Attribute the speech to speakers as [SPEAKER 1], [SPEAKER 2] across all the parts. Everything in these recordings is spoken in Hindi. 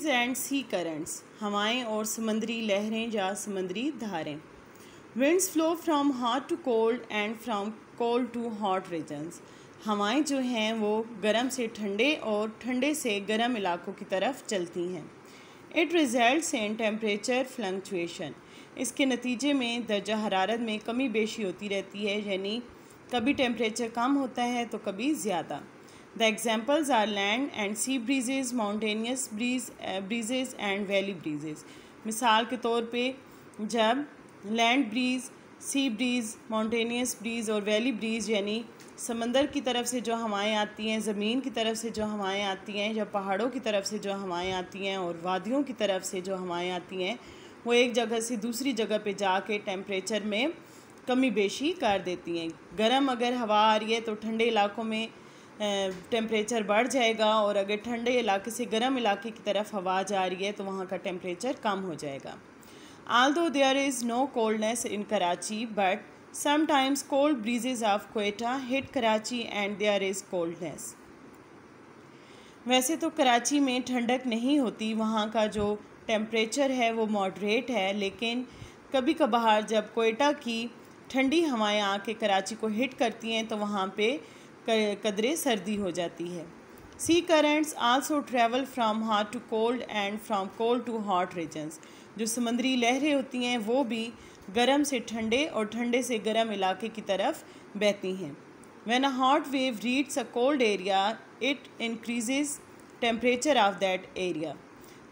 [SPEAKER 1] एंड सी करंट्स, हवाएं और समंदरी लहरें या समंदरी धारें। Winds flow from hot to cold and from cold to hot regions. हवाएं जो हैं वो गर्म से ठंडे और ठंडे से गर्म इलाकों की तरफ चलती हैं। It results in temperature fluctuation. इसके नतीजे में दर्जा हरारत में कमी बेशी होती रहती है, यानी कभी टेम्परेचर कम होता है तो कभी ज़्यादा। The examples are land and sea breezes, mountainous breezes and valley breezes. मिसाल के तौर पे जब लैंड ब्रीज़, सी ब्रीज़, माउंटेनियस ब्रीज़ और वैली ब्रीज़ यानी समंदर की तरफ से जो हवाएं आती हैं, ज़मीन की तरफ से जो हवाएं आती हैं, या पहाड़ों की तरफ से जो हवाएं आती हैं और वादियों की तरफ से जो हवाएं आती हैं, वो एक जगह से दूसरी जगह पे जाके टेम्परेचर में कमी बेशी कर देती हैं। गर्म अगर हवा आ रही है तो ठंडे इलाकों में टेम्परेचर बढ़ जाएगा, और अगर ठंडे इलाके से गर्म इलाके की तरफ हवा जा रही है तो वहाँ का टेम्परेचर कम हो जाएगा। Although there is no coldness in Karachi, but sometimes cold breezes of Quetta hit Karachi and there is coldness. वैसे तो कराची में ठंडक नहीं होती, वहाँ का जो टेम्परेचर है वो मॉडरेट है, लेकिन कभी कभार जब कोयटा की ठंडी हवाएं आके कराची को हिट करती हैं तो वहाँ पे कदरे सर्दी हो जाती है। Sea currents also travel from hot to cold and from cold to hot regions. जो समंदरी लहरें होती हैं वो भी गर्म से ठंडे और ठंडे से गर्म इलाके की तरफ बहती हैं। When a hot wave reads a cold area it increases temperature of that area.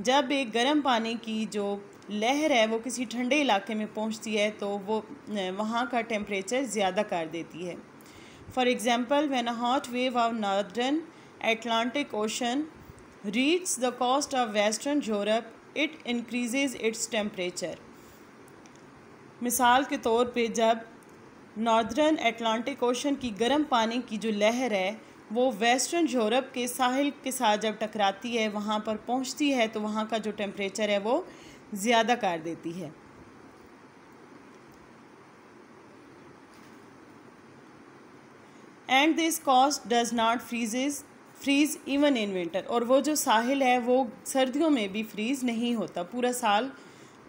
[SPEAKER 1] जब एक गर्म पानी की जो लहर है वो किसी ठंडे इलाके में पहुंचती है तो वो वहाँ का टेम्परेचर ज़्यादा कर देती है। For example, when a hot wave of northern Atlantic Ocean reaches the coast of western Europe, it increases its temperature. मिसाल के तौर पे जब नॉर्दर्न एटलांटिक ओशन की गर्म पानी की जो लहर है वो वेस्टर्न यूरोप के साहिल के साथ जब टकराती है, वहाँ पर पहुँचती है तो वहाँ का जो टेम्परेचर है वो ज़्यादा कर देती है। And this coast does not freeze even in winter. और वो जो साहिल है वो सर्दियों में भी फ्रीज़ नहीं होता, पूरा साल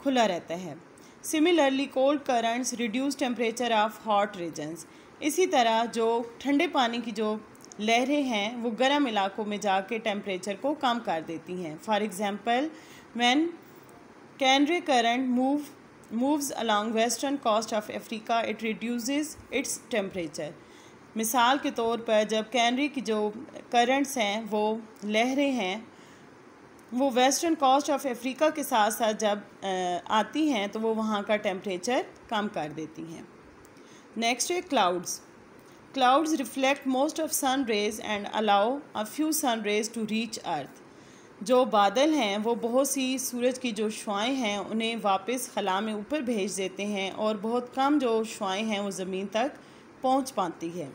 [SPEAKER 1] खुला रहता है। Similarly cold currents reduce temperature of hot regions. इसी तरह जो ठंडे पानी की जो लहरें हैं वो गर्म इलाकों में जाके टेम्परेचर को कम कर देती हैं। For example when Canary current moves along western coast of Africa it reduces its temperature. मिसाल के तौर पर जब कैनरी की जो करंट्स हैं वो लहरें हैं वो वेस्टर्न कोस्ट ऑफ अफ्रीका के साथ साथ जब आती हैं तो वो वहाँ का टेम्परेचर कम कर देती हैं। नेक्स्ट है clouds. Clouds reflect most of sun rays and allow a few sun rays to reach earth. जो बादल हैं वो बहुत सी सूरज की जो शुआएँ हैं उन्हें वापस खला में ऊपर भेज देते हैं, और बहुत कम जो शुआएँ हैं वो ज़मीन तक पहुंच पाती है।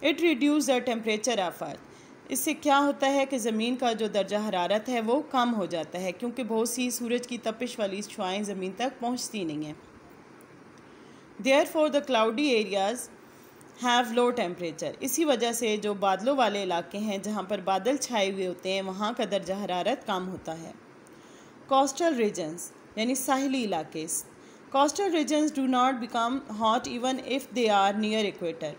[SPEAKER 1] It reduce the temperature of earth. इससे क्या होता है कि ज़मीन का जो दर्जा हरारत है वो कम हो जाता है, क्योंकि बहुत सी सूरज की तपिश वाली शुआएँ ज़मीन तक पहुंचती नहीं हैं। Therefore the cloudy areas have low temperature. इसी वजह से जो बादलों वाले इलाके हैं जहाँ पर बादल छाए हुए होते हैं वहाँ का दर्जा हरारत कम होता है। कोस्टल रीजन्स यानी साहिली इलाके। Coastal regions do not become hot even if they are near equator.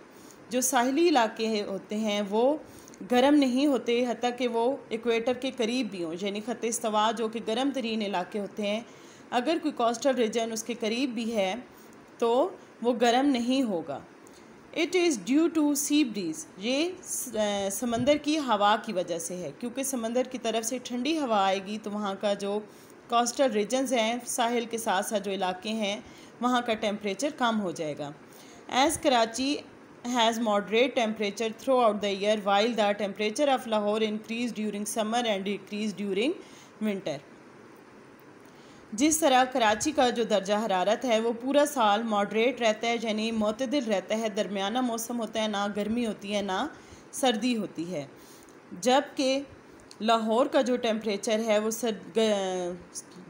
[SPEAKER 1] जो साहिली इलाके होते हैं वो गर्म नहीं होते हत्ता कि वो इक्वेटर के करीब भी हों, यानी ख़त इस्तवा जो कि गर्म तरीन इलाके होते हैं, अगर कोई कोस्टल रीजन उसके करीब भी है तो वो गर्म नहीं होगा। It is due to sea breeze. ये समंदर की हवा की वजह से है, क्योंकि समंदर की तरफ से ठंडी हवा आएगी तो वहाँ का जो कोस्टल रीजन्स हैं, साहिल के साथ साथ जो इलाके हैं, वहाँ का टेम्परेचर कम हो जाएगा। As Karachi has moderate temperature through out the year while the temperature of Lahore increase during summer and decrease during winter. जिस तरह कराची का जो दर्जा हरारत है वो पूरा साल मॉडरेट रहता है, यानी मुतदिल रहता है, दरमियाना मौसम होता है, ना गर्मी होती है ना सर्दी होती है, जबकि लाहौर का जो टेम्परेचर है वो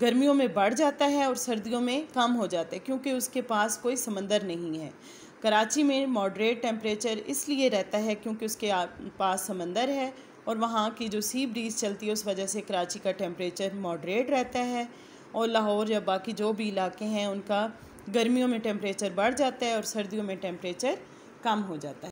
[SPEAKER 1] गर्मियों में बढ़ जाता है और सर्दियों में कम हो जाता है, क्योंकि उसके पास कोई समंदर नहीं है। कराची में मॉडरेट टेम्परेचर इसलिए रहता है क्योंकि उसके पास समंदर है और वहाँ की जो सी ब्रीज़ चलती है उस वजह से कराची का टेम्परेचर मॉडरेट रहता है, और लाहौर या बाकी जो भी इलाके हैं उनका गर्मियों में टेम्परेचर बढ़ जाता है और सर्दियों में टेम्परेचर कम हो जाता है।